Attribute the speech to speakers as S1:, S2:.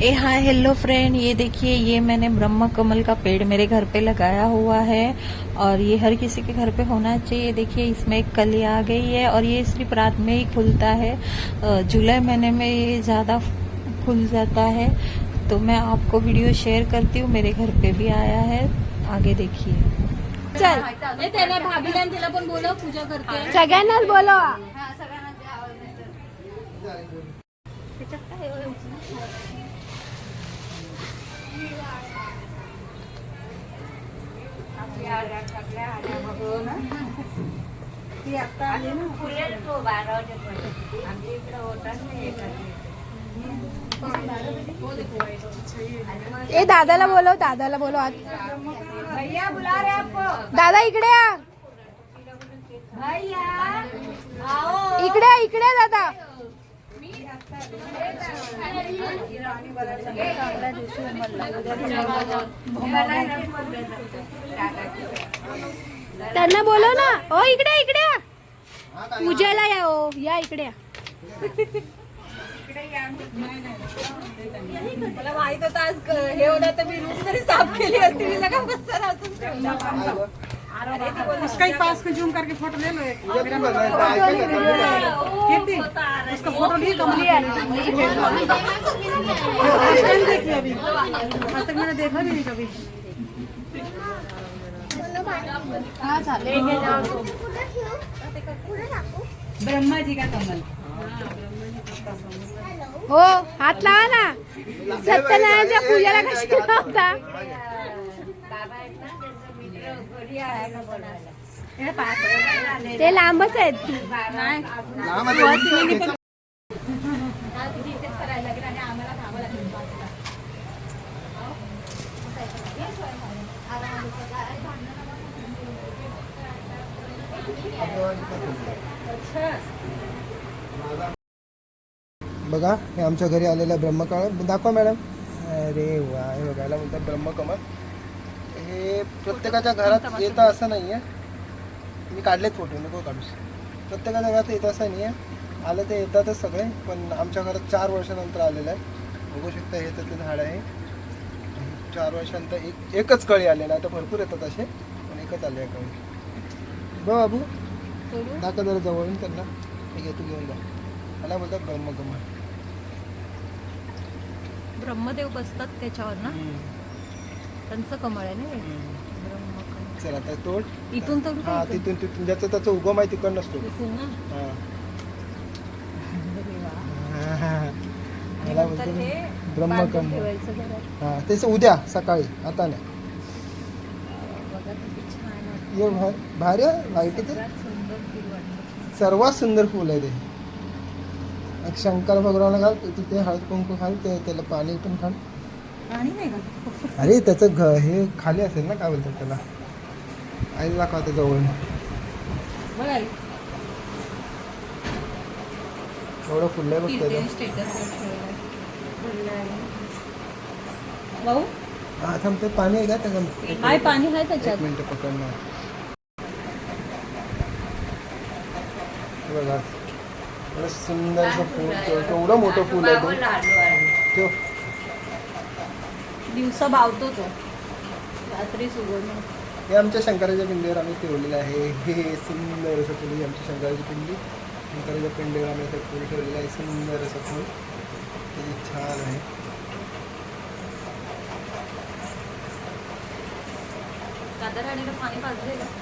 S1: Hi hello friend, ये देखिए, ये मैंने ब्रह्म कमल का पेड़ मेरे घर पे लगाया हुआ है और ये हर किसी के घर पे होना चाहिए। देखिए, इसमें एक कली आ गई है और ये सिर्फ रात में ही खुलता है। जुलाई महीने में ये ज़्यादा खुल जाता है। तो मैं आपको वीडियो शेयर करती हूँ, मेरे घर पे भी आया है, आगे देखिए।
S2: चल त्याला भाभीला आणि तिला पण बोलव, पूजा करते
S3: सगळ्यांनाच बोलवा. ए दादाला बोलव, दादाला बोलव आज.
S2: भैया बुला रहे आपको.
S3: दादा इकडे या,
S2: भैया आओ.
S3: इकडे इकडे दादा. त्यांना बोलव ना. ओ इकडे इकडे या. पूजेला या. ओ या इकडे या.
S2: मला माहित होतं आज हे होणार तर मी रूम तरी साफ केली असती. मी लगा कसं अजून ठेवला.
S4: उसका ही पास में जूम करके फोटो ले लो एक. कीर्ति उसका फोटो नहीं कमली देखी अभी, आज तक मैंने देखा भी नहीं कभी. ब्रह्मा जी का कमल.
S3: हो हात लावा ना. सत्यनारायणच्या पूजेला कशी केला होता. ते लांबच आहेत.
S5: बघा, हे आमच्या घरी आलेलं ब्रह्मकमळ दाखवा मॅडम. अरे वा, हे बघायला म्हणतात ब्रह्मकमळ. हे प्रत्येकाच्या घरात येतं असं नाही आहे. मी काढलेत फोटो, नको काढूस. प्रत्येकाच्या घरात येतं असं नाही आहे. आलं ते येतातच सगळे, पण आमच्या घरात 4 वर्षानंतर आलेलं आहे. बघू शकता, हे त्याचं झाड आहे. 4 वर्षानंतर एकच कळी आले ना. आता भरपूर येतात असे, पण एकच आले आहे कळी. बघ बाबू, दाखवा जरा जवळून त्यांना. हे घे, तू घेऊन जा. मला बोलतात ब्रह्मकमळ.
S1: ब्रह्मदेव बसतात त्याच्यावर ना, त्यांचं कमळ आहे ना हे.
S5: चल आता तोड.
S1: इथून तर
S5: हा, तिथून ज्याचं त्याचं उगम आहे तिकडं नसतो. मला बोलतो ब्रह्मकमळ. हा, तेच उद्या सकाळी, आता नाही. ये भारी आहे, व्हाईट आहे ते. सर्वात सुंदर फुल आहे ते. शंकर भगवानला घाल, तिथे हळद कुंकू घाल, त्याला पाणी पण घाल. अरे त्याचं हे खाली असेल ना, काय बोलतात त्याला. आईला दाखवा ते जवळ. एवढं फुल आहे बघ त्याचं.
S2: भाऊ
S5: हा थांब, ते पाणी आहे का त्याचं.
S2: हाय, पाणी आहे त्याच्यात.
S5: 1 मिनिट पकडणार. बघा, एवढं सुंदर असं फूल, केवढं मोठं फूल आहे ते.
S2: दिवसा भावतो तो, रात्री सुगवतो.
S5: हे आमच्या शंकराच्या पिंडीवर आम्ही ठेवलेलं आहे. हे सुंदर असं फुल. ही आमची शंकराची पिंडी. शंकराच्या पिंडीवर आम्ही असं फुल ठेवलेलं आहे. सुंदर असं फुल, किती छान आहे.
S2: दादा राणीला पाणी पाजलेलं.